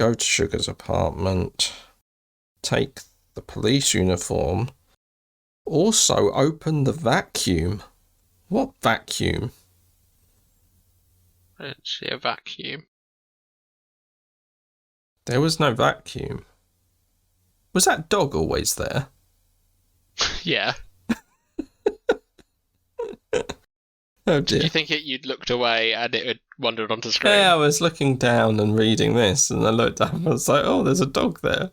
go to Sugar's apartment, take the police uniform, also open the vacuum. What vacuum? I didn't see a vacuum. There was no vacuum. Was that dog always there? Yeah. Oh Did dear. you think you'd looked away and it had wandered onto screen? Yeah, I was looking down and reading this, and I looked up and I was like, oh, there's a dog there.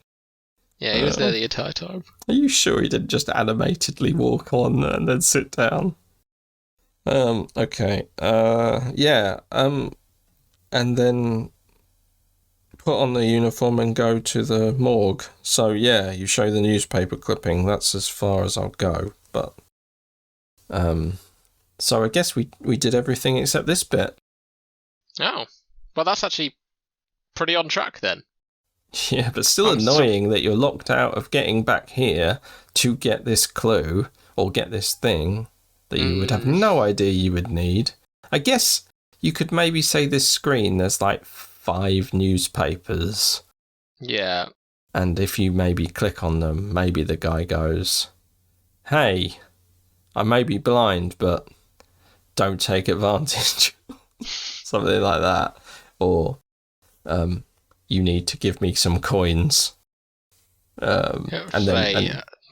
Yeah, he was there the entire time. Are you sure he didn't just animatedly walk on and then sit down? Okay. Yeah. And then put on the uniform and go to the morgue. So yeah, you show the newspaper clipping. That's as far as I'll go. But so I guess we did everything except this bit. Oh, well, that's actually pretty on track then. Yeah, but still annoying that you're locked out of getting back here to get this clue or get this thing that you would have no idea you would need. I guess you could maybe say this screen, there's like 5 newspapers. Yeah. And if you maybe click on them, maybe the guy goes, hey, I may be blind, but don't take advantage. Something like that. Or you need to give me some coins. What,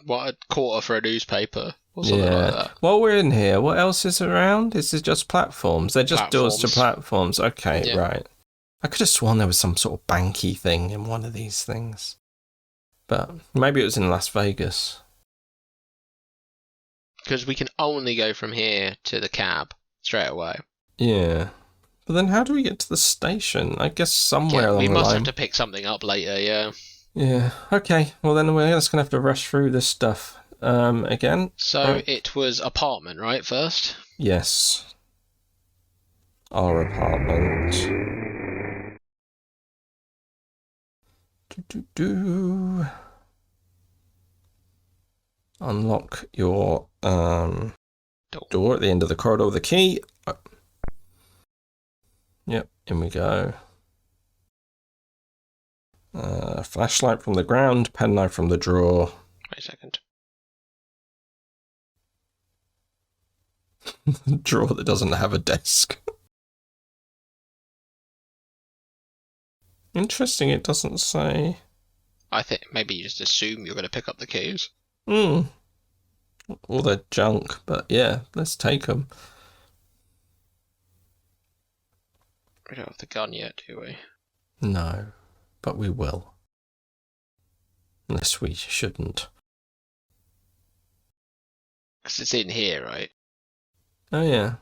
a quarter for a newspaper or something like that. While we're in here, what else is around? Is it just platforms? They're just doors to platforms. Okay, right. I could have sworn there was some sort of banky thing in one of these things. But maybe it was in Las Vegas. Because we can only go from here to the cab straight away. Yeah. But then how do we get to the station? I guess somewhere along the line. We must have to pick something up later, yeah. Yeah. Okay. Well, then we're just going to have to rush through this stuff again. So it was apartment, right, first? Yes. Our apartment. Unlock your door at the end of the corridor with the key. Yep, in we go. Flashlight from the ground, penknife from the drawer. Wait a second. Drawer that doesn't have a desk. Interesting, it doesn't say. I think maybe you just assume you're going to pick up the keys. Or they're junk, but yeah, let's take them. We don't have the gun yet, do we? No, but we will. Unless we shouldn't. Because it's in here, right? Oh, yeah.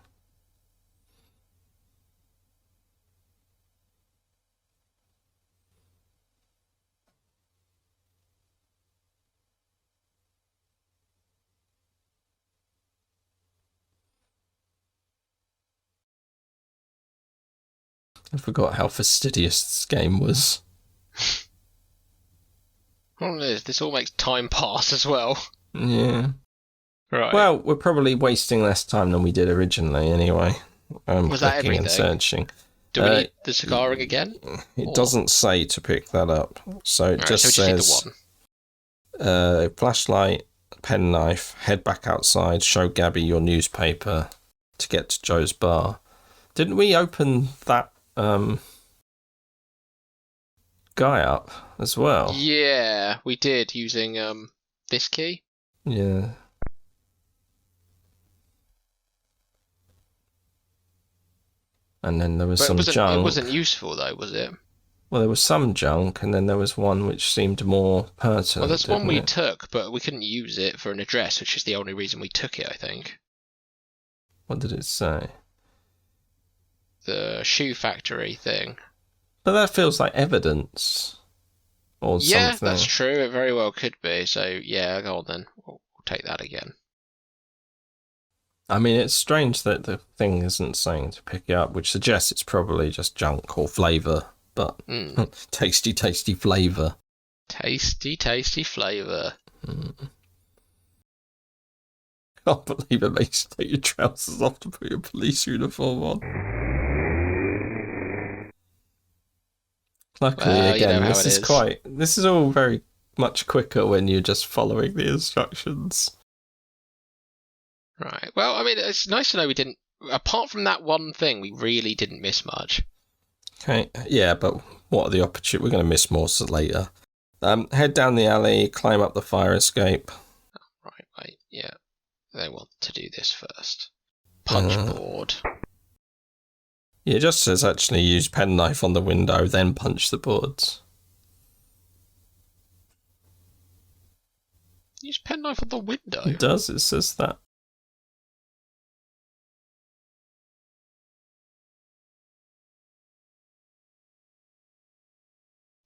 I forgot how fastidious this game was. Oh, this all makes time pass as well. Yeah. Right. Well, we're probably wasting less time than we did originally anyway. Was that everything? And searching. Do we need the cigar ring again? It doesn't say to pick that up. So it just says... Just need the one. Flashlight, penknife, head back outside, show Gabby your newspaper to get to Joe's bar. Didn't we open that guy up as well? Yeah, we did using this key. Yeah. And then there was some junk. It wasn't useful though, was it? Well, there was some junk, and then there was one which seemed more pertinent. Well, there's one we took, but we couldn't use it for an address, which is the only reason we took it, I think. What did it say? The shoe factory thing. But that feels like evidence. Or something. Yeah, that's true. It very well could be. So, yeah, go on then. We'll take that again. I mean, it's strange that the thing isn't saying to pick it up, which suggests it's probably just junk or flavour. But tasty, tasty flavour. Tasty, tasty flavour. Can't believe it makes you take your trousers off to put your police uniform on. Luckily, Well, you know again, how it is. this is all very much quicker when you're just following the instructions. Right. Well, I mean, it's nice to know we didn't. Apart from that one thing, we really didn't miss much. Okay, yeah, but what are the opportunities? We're going to miss more later. Head down the alley, climb up the fire escape. Right. Wait. Yeah. They want to do this first. Punch board. Yeah, it just says actually use penknife on the window, then punch the boards. Use penknife on the window. It does, it says that.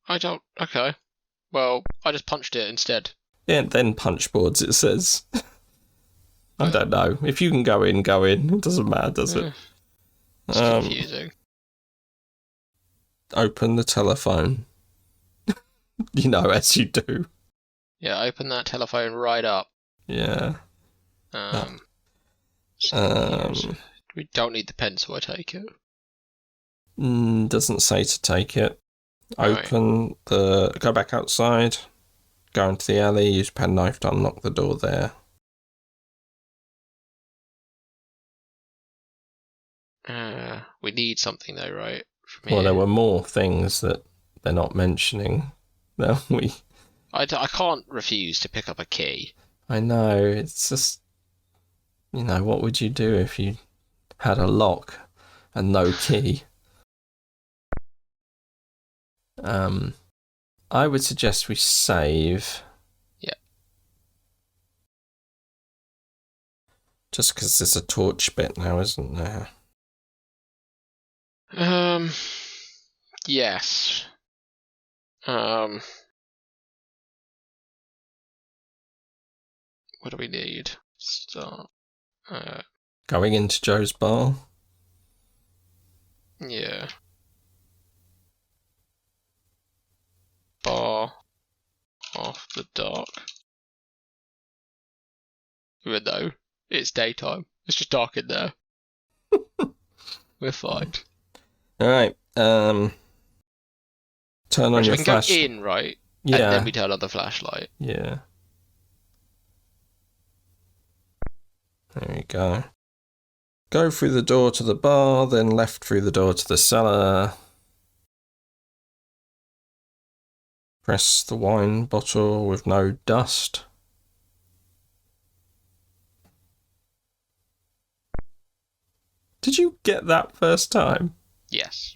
I don't. Okay. Well, I just punched it instead. Yeah, then punch boards, it says. I don't know. If you can go in, go in. It doesn't matter, does it? It's confusing. Open the telephone. You know, as you do. Yeah, open that telephone right up. Yeah. We don't need the pencil, I take it. Doesn't say to take it. Right. Go back outside. Go into the alley. Use penknife to unlock the door there. We need something though, right? Well, there were more things that they're not mentioning. I can't refuse to pick up a key. I know. It's just, what would you do if you had a lock and no key? I would suggest we save. Yeah. Just because there's a torch bit now, isn't there? Yes. What do we need? Start. Going into Joe's bar. Yeah. Bar after dark. Even though it's daytime, it's just dark in there. We're fine. All right. Turn on your flash. We can go in, right? Yeah. And then we turn on the flashlight. Yeah. There we go. Go through the door to the bar, then left through the door to the cellar. Press the wine bottle with no dust. Did you get that first time? Yes.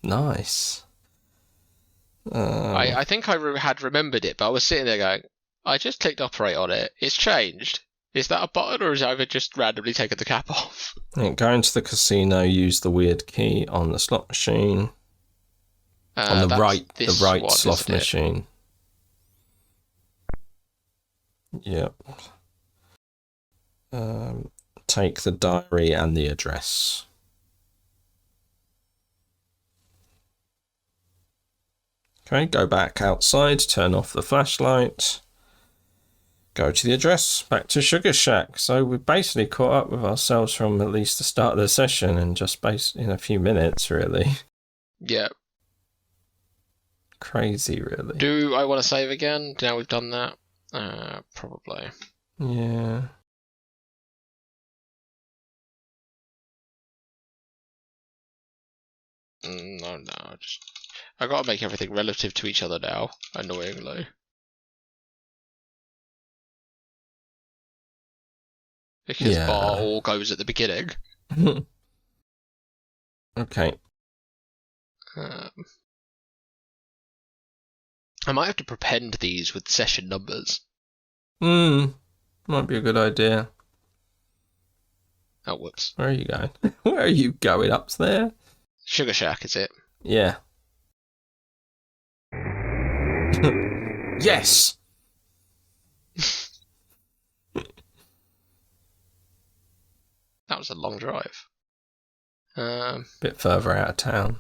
Nice. I think I had remembered it, but I was sitting there going, I just clicked operate on it. It's changed. Is that a button, or is it just randomly taken the cap off? Go into the casino, use the weird key on the slot machine. On the right slot machine. Yep. Take the diary and the address. Okay, go back outside, turn off the flashlight. Go to the address, back to Sugar Shack. So we've basically caught up with ourselves from at least the start of the session and just in a few minutes, really. Yeah. Crazy, really. Do I want to save again now we've done that? Probably. Yeah. No. I gotta make everything relative to each other now, annoyingly. Because bar all goes at the beginning. Okay. I might have to prepend these with session numbers. Might be a good idea. Oh, whoops. Where are you going? Where are you going? Up there? Sugar Shack, is it? Yeah. Yes! That was a long drive. Bit further out of town.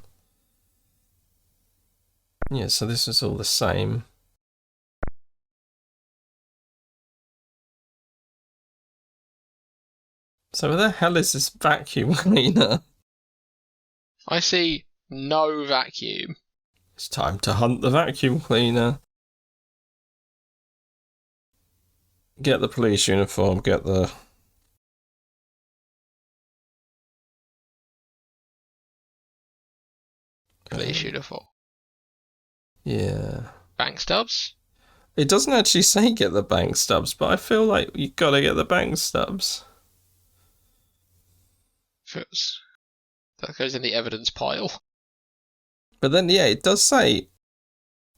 Yeah, so this is all the same. So where the hell is this vacuum cleaner? I see no vacuum. It's time to hunt the vacuum cleaner. Get the police uniform, get the... Police uniform. Yeah. Bank stubs? It doesn't actually say get the bank stubs, but I feel like you gotta get the bank stubs. That goes in the evidence pile. But then, yeah, it does say...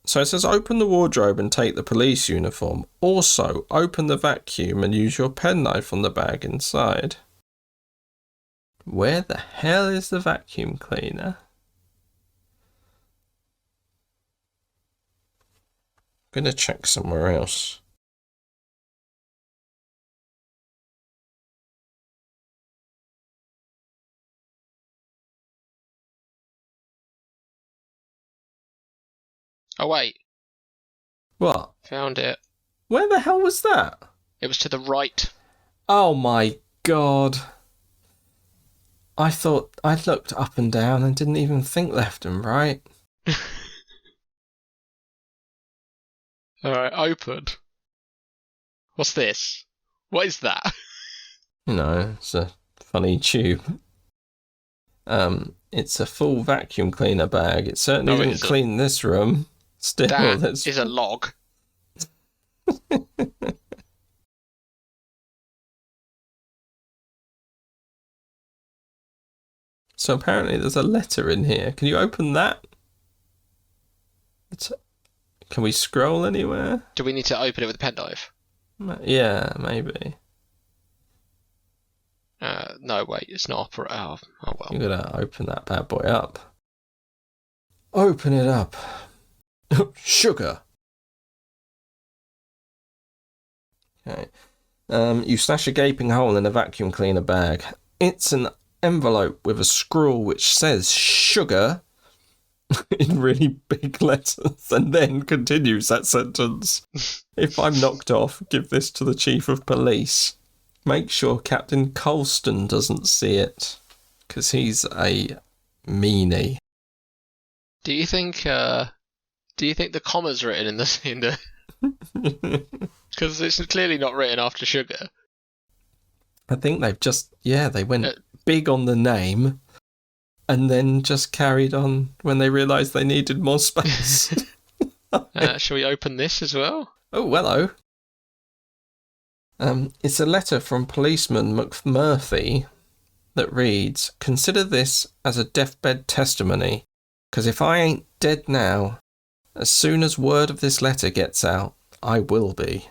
So it says open the wardrobe and take the police uniform. Also, open the vacuum and use your penknife on the bag inside. Where the hell is the vacuum cleaner? I'm gonna check somewhere else. Oh, wait. What? Found it. Where the hell was that? It was to the right. Oh my god. I thought I looked up and down and didn't even think left and right. Alright, open. What's this? What is that? You know, it's a funny tube. It's a full vacuum cleaner bag. It certainly didn't clean this room. Still, that is a log. So apparently there's a letter in here. Can you open that? Can we scroll anywhere? Do we need to open it with a penknife? Yeah, maybe. No, wait, it's not oh well. You gotta open that bad boy up. Open it up. Sugar. Okay. You slash a gaping hole in a vacuum cleaner bag. It's an envelope with a scrawl which says sugar in really big letters and then continues that sentence. If I'm knocked off, give this to the chief of police. Make sure Captain Colston doesn't see it, because he's a meanie. Do you think the comma's written in the because it's clearly not written after sugar. I think they've just they went big on the name and then just carried on when they realised they needed more space. Shall we open this as well? Oh, hello. It's a letter from policeman McMurphy that reads, consider this as a deathbed testimony, because if I ain't dead now, as soon as word of this letter gets out, I will be.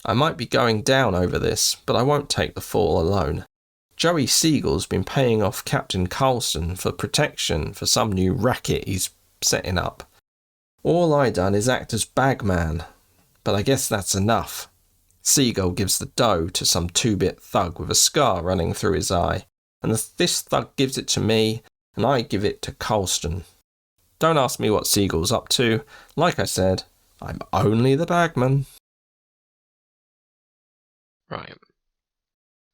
I might be going down over this, but I won't take the fall alone. Joey Siegel's been paying off Captain Carlson for protection for some new racket he's setting up. All I done is act as bagman, but I guess that's enough. Siegel gives the dough to some two-bit thug with a scar running through his eye, and this thug gives it to me, and I give it to Colston. Don't ask me what Siegel's up to. Like I said, I'm only the bagman. Right.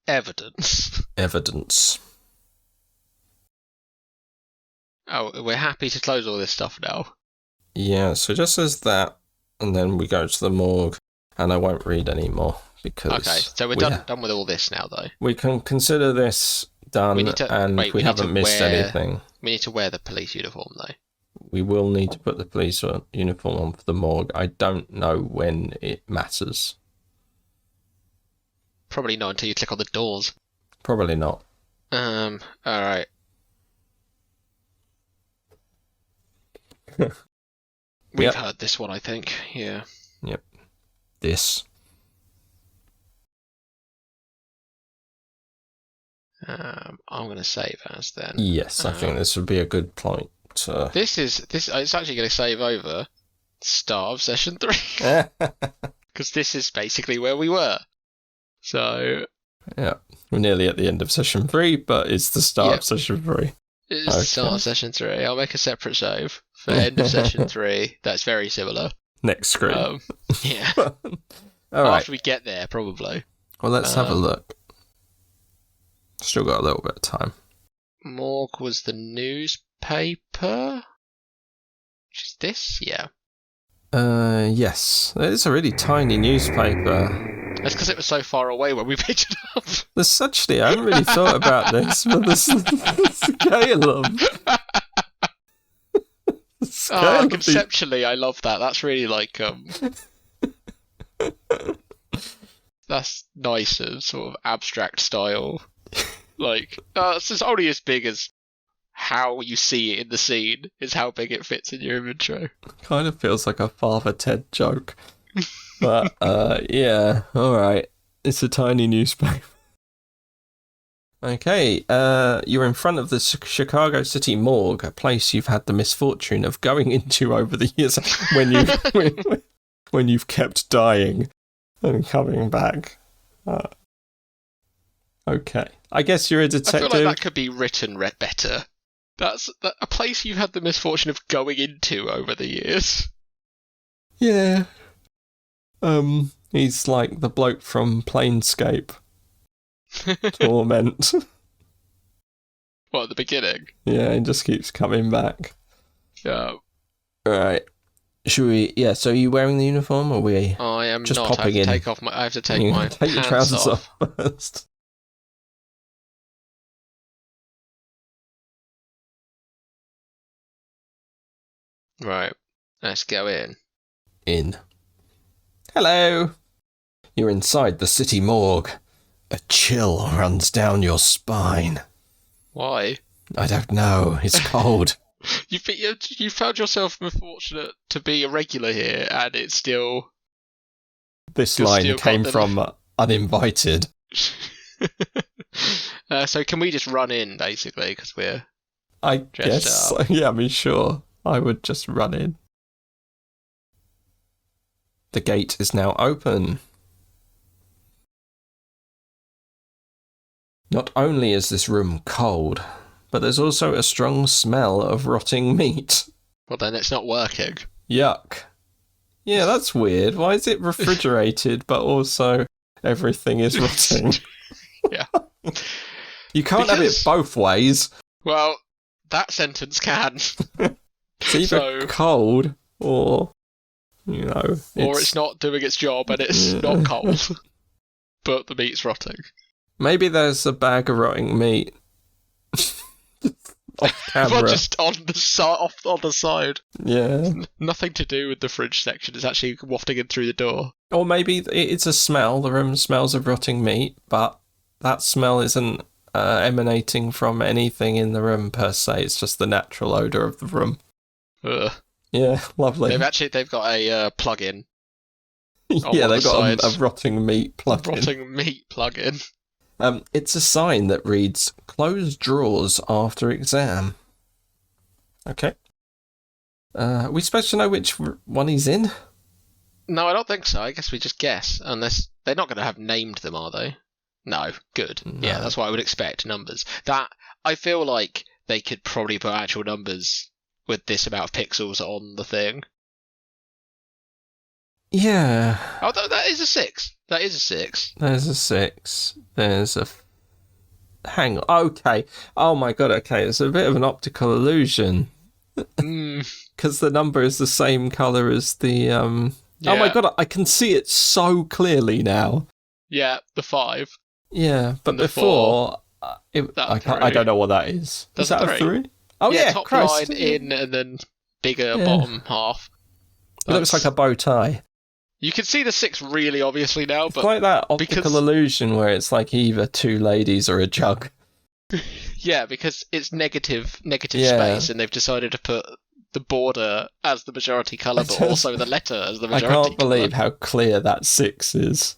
Evidence. Evidence. Oh, we're happy to close all this stuff now. Yeah, so it just says that, and then we go to the morgue, and I won't read any more because... Okay, so we're done with all this now, though. We can consider this done, we haven't missed anything. We need to wear the police uniform, though. We will need to put the police uniform on for the morgue. I don't know when it matters. Probably not until you click on the doors. Probably not. Alright. We've heard this one, I think. Yeah. Yep. This. I'm going to save as then. Yes, I think this would be a good point. This. It's actually going to save over start of session 3 because this is basically where we were. So. Yeah, we're nearly at the end of session 3, but it's the start of session 3. It's the start of session 3. I'll make a separate save for end of session 3. That's very similar. Next screen. Yeah. All right. After we get there, probably. Well, let's have a look. Still got a little bit of time. Morgue was the newspaper. Which is this? Yeah. Yes. It's a really tiny newspaper. That's because it was so far away when we picked it up. I haven't really thought about this, but the scale of... Conceptually, I love that. That's really like, that's nice and sort of abstract style. Like, it's only as big as how you see it in the scene is how big it fits in your intro. Kind of feels like a Father Ted joke. But, yeah, alright. It's a tiny newspaper. Okay, you're in front of the Chicago City Morgue, a place you've had the misfortune of going into over the years when you've kept dying and coming back. Okay, I guess you're a detective. I feel like that could be written better. That's a place you've had the misfortune of going into over the years. Yeah. He's like the bloke from Planescape. Torment. What, at the beginning? Yeah, he just keeps coming back. Yeah. Right. Should we... Yeah, so are you wearing the uniform, or are we I am just not. popping in? I have to take my take your pants trousers off first. Right. Let's go in. In. Hello. You're inside the city morgue. A chill runs down your spine. Why? I don't know. It's cold. You found yourself fortunate to be a regular here, and it's still... This line came from uninvited. So can we just run in, basically, because we're I dressed guess. up? Yeah, I mean, sure. I would just run in. The gate is now open. Not only is this room cold, but there's also a strong smell of rotting meat. Well, then it's not working. Yuck. Yeah, that's weird. Why is it refrigerated, but also everything is rotting? Yeah. You can't have it both ways. Well, that sentence can. It's either cold or, you know... Or it's not doing its job and it's not cold. But the meat's rotting. Maybe there's a bag of rotting meat off camera. Well, just on the side. Yeah. Nothing to do with the fridge section. It's actually wafting in through the door. Or maybe it's a smell. The room smells of rotting meat, but that smell isn't emanating from anything in the room per se. It's just the natural odour of the room. Ugh. Yeah, lovely. They've got a plug-in. Yeah, they've got a rotting meat plug-in. Rotting meat plug-in. It's a sign that reads, "Close drawers after exam." Okay. Are we supposed to know which one he's in? No, I don't think so. I guess we just guess. Unless they're not going to have named them, are they? No. Good. No. Yeah, that's what I would expect. Numbers. I feel like they could probably put actual numbers with this amount of pixels on the thing. Yeah. Oh, that is a 6. That is a 6. There's a 6. There's a... Hang on. Okay. Oh my god, okay. It's a bit of an optical illusion. Because the number is the same colour as the... Yeah. Oh my god, I can see it so clearly now. Yeah, the 5. Yeah, but before... I don't know what that is. That's is that a 3? Oh yeah, top Christ. line in and then bigger bottom half. It looks like a bow tie. You can see the 6 really obviously now, but it's like that optical illusion where it's like either 2 ladies or a jug. Yeah, because it's negative space, and they've decided to put the border as the majority colour, but also the letter as the majority colour. I can't believe how clear that 6 is.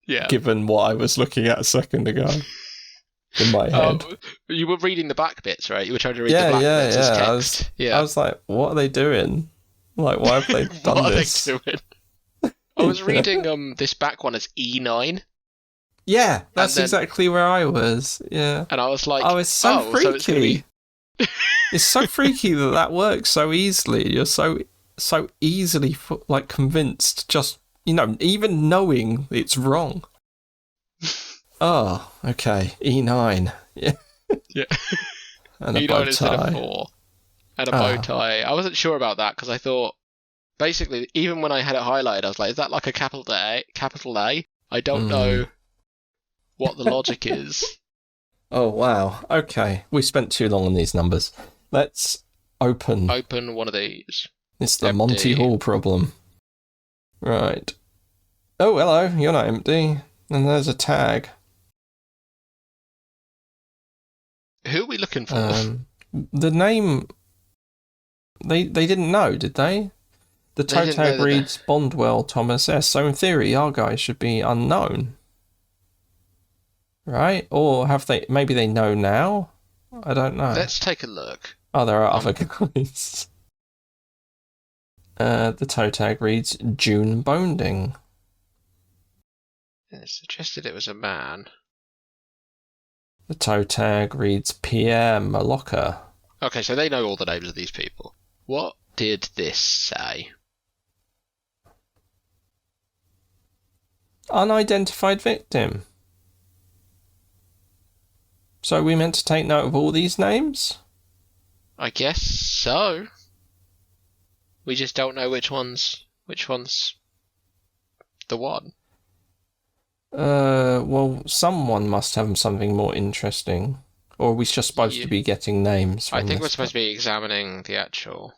Yeah. Given what I was looking at a second ago. In my head. You were reading the back bits, right? You were trying to read the black bits as text. I was like, what are they doing? Like, why have they done this? What are they doing? I was reading this back one as E9. Yeah, that's exactly where I was. Yeah. And I was like, oh, it's so freaky. So it's so freaky that works so easily. You're so easily like convinced, just, you know, even knowing it's wrong. Oh, okay. E9. Yeah. Yeah. And a E9 bow instead of tie. 4. and a bow tie. I wasn't sure about that because I thought, basically, even when I had it highlighted, I was like, is that like a capital A? Capital A? I don't know what the logic is. Oh, wow. Okay. We spent too long on these numbers. Let's open one of these. It's the empty. Monty Hall problem. Right. Oh, hello. You're not empty. And there's a tag. Who are we looking for? The name... They didn't know, did they? The toe tag reads Bondwell Thomas S. So in theory, our guy should be unknown. Right? Or have they... Maybe they know now? I don't know. Let's take a look. Oh, there are other guys. The toe tag reads June Bonding. It suggested it was a man. The toe tag reads Pierre Maloka. Okay, so they know all the names of these people. What did this say? Unidentified victim. So we meant to take note of all these names? I guess so. We just don't know which one's the one. Well, someone must have something more interesting. Or are we just supposed to be getting names? I think we're supposed to be examining the actual...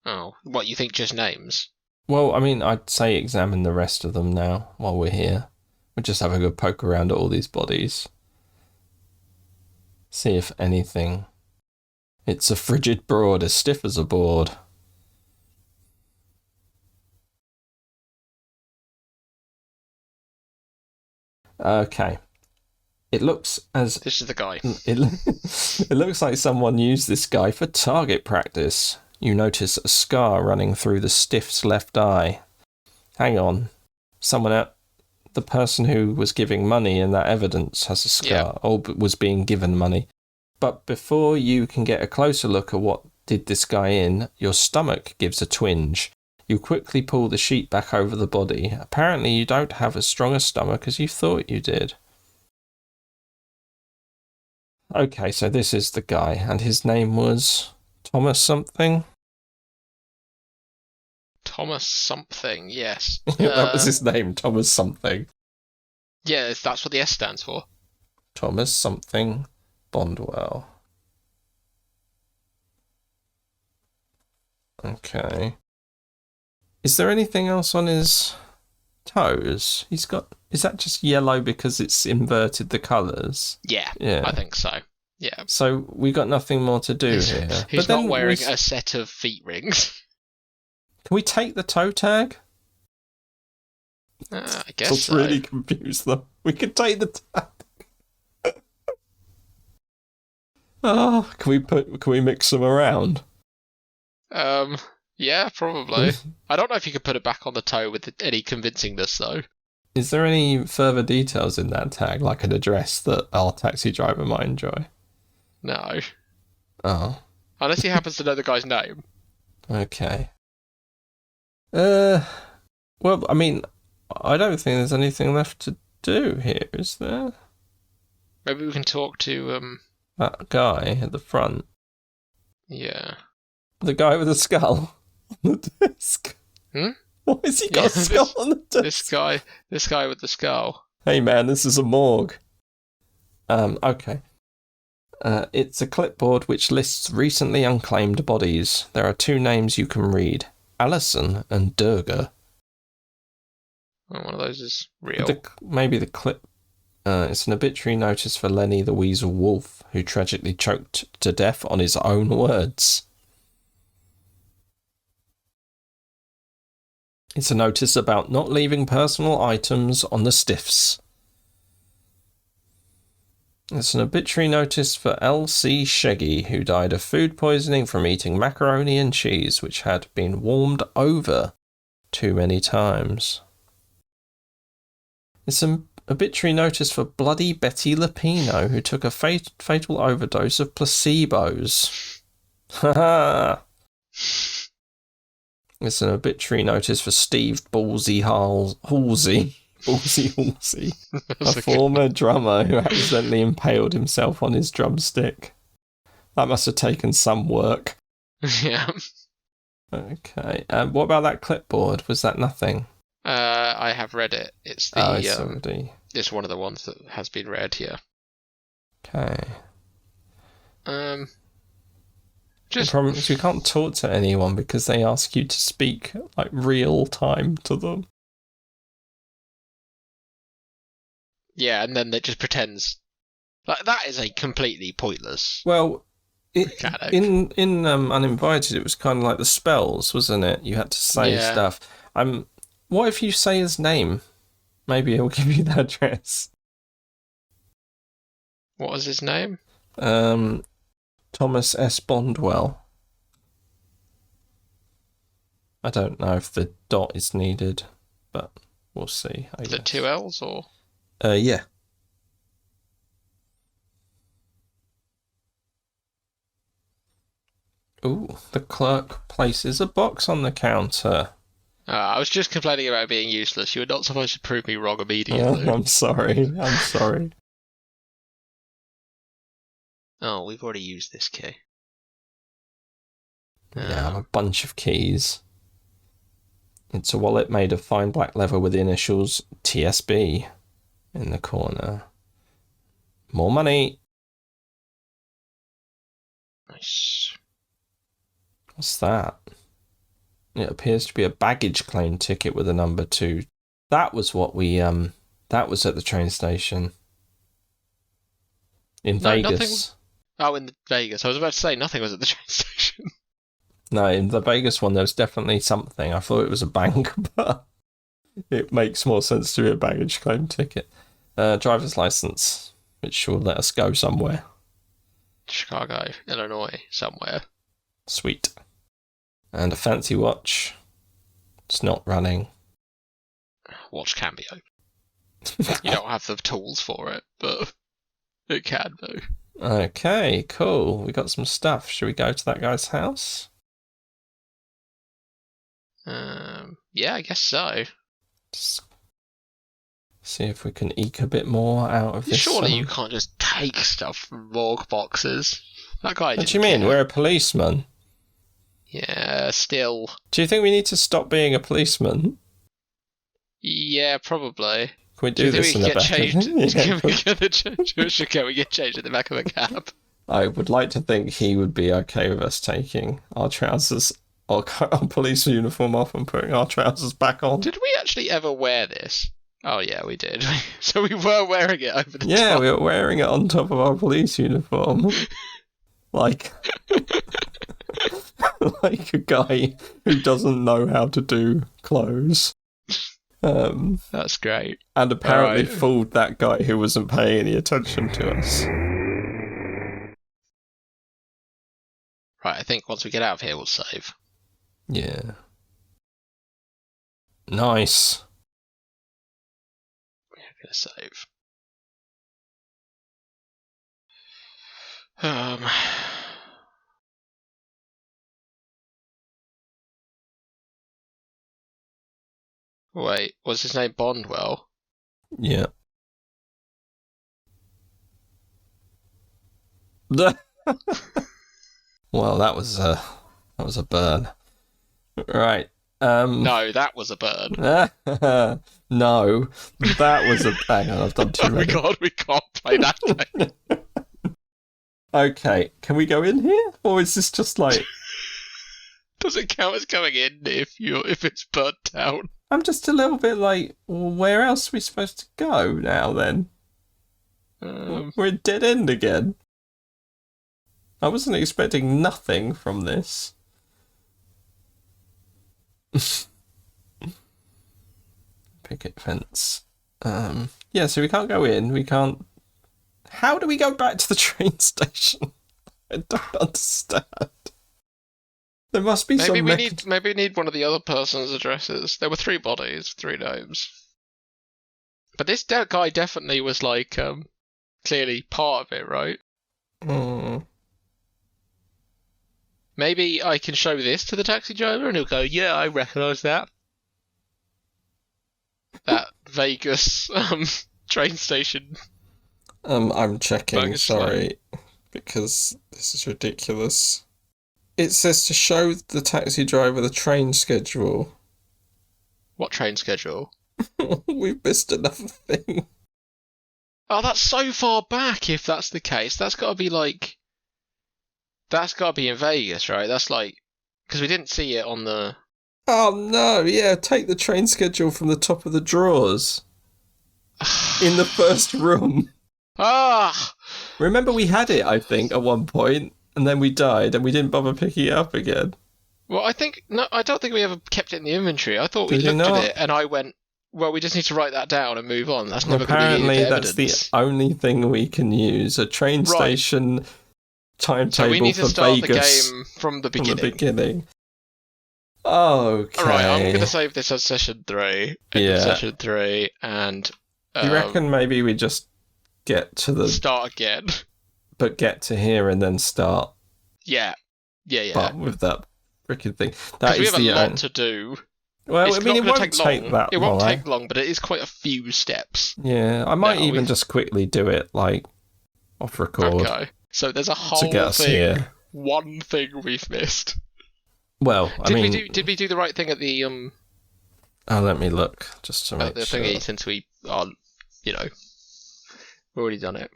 Oh, what, you think just names? Well, I mean, I'd say examine the rest of them now while we're here. We'll just have a good poke around at all these bodies. See if anything... It's a frigid broad, as stiff as a board. Okay. It looks as... This is the guy. It looks like someone used this guy for target practice. You notice a scar running through the stiff's left eye. Hang on. Someone out... The person who was giving money in that evidence has a scar, or was being given money. But before you can get a closer look at what did this guy in, your stomach gives a twinge. You quickly pull the sheet back over the body. Apparently you don't have as strong a stomach as you thought you did. Okay, so this is the guy, and his name was Thomas something? Thomas something, yes. That was his name, Thomas something. Yeah, that's what the S stands for. Thomas something Bondwell. Okay. Is there anything else on his toes? He's got... Is that just yellow because it's inverted the colours? Yeah, I think so. Yeah. So we got nothing more to do here. He's not wearing a set of feet rings. Can we take the toe tag? I guess so. Really confused them. We could take the tag. Oh, can we mix them around? Yeah, probably. I don't know if you could put it back on the toe with any convincingness, though. Is there any further details in that tag, like an address that our taxi driver might enjoy? No. Oh. Unless he happens to know the guy's name. Okay. Well, I mean, I don't think there's anything left to do here, is there? Maybe we can talk to, that guy at the front. Yeah. The guy with the skull on the desk. Why has he got a skull on the desk? This guy with the skull. Hey man, this is a morgue. Okay. It's a clipboard which lists recently unclaimed bodies. There are two names you can read. Allison and Durga. Oh, one of those is real. Maybe the clip... it's an obituary notice for Lenny the Weasel Wolf, who tragically choked to death on his own words. It's a notice about not leaving personal items on the stiffs. It's an obituary notice for L.C. Sheggy, who died of food poisoning from eating macaroni and cheese, which had been warmed over too many times. It's an obituary notice for Bloody Betty Lapino, who took a fatal overdose of placebos. Ha It's an obituary notice for Steve Halsey, a former drummer who accidentally impaled himself on his drumstick. That must have taken some work. Yeah. Okay. What about that clipboard? Was that nothing? I have read it. It's the It's already... It's one of the ones that has been read. Yeah. Okay. The Just problem is we can't talk to anyone because they ask you to speak like real time to them. yeah, and then it just pretends like that is a completely pointless Well, mechanic. in Uninvited, it was kind of like the spells, wasn't it? You had to say stuff. What if you say his name? Maybe he'll give you the address. What was his name? Thomas S. Bondwell. I don't know if the dot is needed, but we'll see. Is it 2 L's or? Yeah. Ooh, the clerk places a box on the counter. I was just complaining about being useless. You were not supposed to prove me wrong immediately. I'm sorry. I'm sorry. Oh, we've already used this key. Yeah, a bunch of keys. It's a wallet made of fine black leather with the initials TSB in the corner. More money. Nice. What's that? It appears to be a baggage claim ticket with a number 2. That was what we that was at the train station in Vegas. Oh, in Vegas. I was about to say nothing was at the train station. No, in the Vegas one there was definitely something. I thought it was a bank, but it makes more sense to be a baggage claim ticket. Driver's license, which will let us go somewhere. Chicago, Illinois, somewhere. Sweet. And a fancy watch. It's not running. Watch can be open. You don't have the tools for it, but it can do. Okay, cool. We got some stuff. Should we go to that guy's house? Yeah, I guess so. Just see if we can eke a bit more out of this. Surely you can't just take stuff from morgue boxes. That guy didn't What do you mean? care. We're a policeman. Yeah, still. Do you think we need to stop being a policeman? Yeah, probably. Can we do this in the back? Can we get changed in the back of a cab? I would like to think he would be okay with us taking our trousers or our police uniform off and putting our trousers back on. Did we actually ever wear this? Oh yeah, we did. So we were wearing it over the top. Yeah, we were wearing it on top of our police uniform. like a guy who doesn't know how to do clothes. That's great. And apparently fooled that guy who wasn't paying any attention to us. Right, I think once we get out of here, we'll save. Yeah. Nice. We're gonna save. Wait, was his name Bondwell? Yeah. Well, that was a burn. Right. No, that was a burn. No, that was a... Hang on, I've done too many. Oh my god, we can't play that game. Okay, can we go in here? Or is this just like... Does it count as going in if it's burnt down? I'm just a little bit like, well, where else are we supposed to go now then? We're at dead end again. I wasn't expecting nothing from this. Picket fence. Yeah, so we can't go in. We can't... How do we go back to the train station? I don't understand. There must be maybe we need one of the other person's addresses. There were 3 bodies, 3 names. But this guy definitely was like clearly part of it, right? Maybe I can show this to the taxi driver and he'll go, yeah, I recognise that. That Vegas train station. I'm checking, Burger sorry. Because This is ridiculous. It says to show the taxi driver the train schedule. What train schedule? We've missed another thing. Oh, that's so far back if that's the case. That's got to be in Vegas, right? That's like... Because we didn't see it on the... Oh no, yeah, take the train schedule from the top of the drawers. In the first room. Ah! Remember we had it, I think, at one point, and then we died, and we didn't bother picking it up again. Well, I don't think we ever kept it in the inventory. I thought we looked at it, and I went, well, we just need to write that down and move on. That's never going to be Apparently, evidence. that's the only thing we can use. A train station timetable so we need to start Vegas the game from the beginning. Okay. Alright, I'm going to save this as session 3. Session 3, and... you reckon maybe we just get to the... Start again. But get to here and then start. Yeah. But with that freaking thing. That is we have a lot to do. Well, it's I mean, it won't take that long. It won't take long, but it is quite a few steps. Yeah, I might even just quickly do it, like, off record. Okay. So there's a whole to get us thing. Here. One thing we've missed. Well, did we do the right thing at the Oh, let me look just to make the sure. thingy, since we are, we've already done it.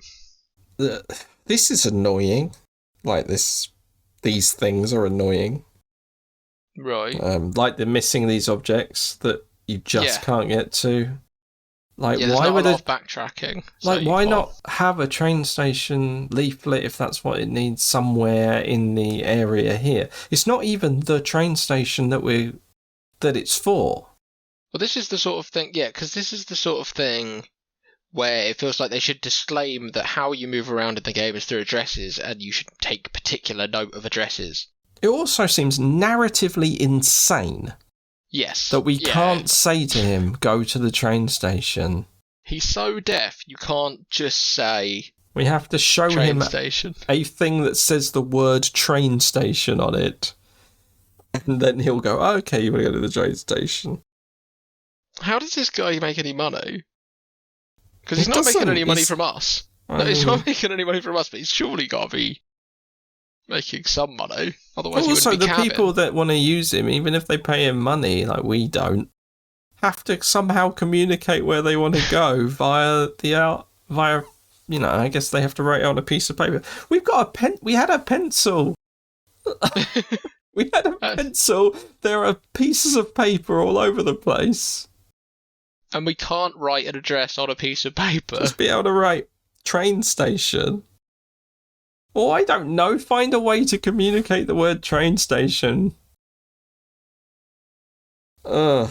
This is annoying. Like these things are annoying. Right. Like they're missing these objects that you just can't get to. Like, why would a lot of backtracking? Like, why not have a train station leaflet if that's what it needs somewhere in the area here? It's not even the train station that it's for. Well, this is the sort of thing, because this is the sort of thing where it feels like they should disclaim that how you move around in the game is through addresses, and you should take particular note of addresses. It also seems narratively insane. Yes. That we can't say to him, go to the train station. He's so deaf, you can't just say... We have to show him station. A thing that says the word train station on it. And then he'll go, oh, okay, you want to go to the train station. How does this guy make any money? Because he's not making any money from us. No, he's not making any money from us, but he's surely got to be making some money. Otherwise, also, he wouldn't be the people that want to use him, even if they pay him money, like we don't, have to somehow communicate where they want to go via, I guess they have to write it on a piece of paper. We've got a pen. We had a pencil. We had a pencil. There are pieces of paper all over the place. And we can't write an address on a piece of paper. Just be able to write train station. Or, I don't know, find a way to communicate the word train station. Ugh.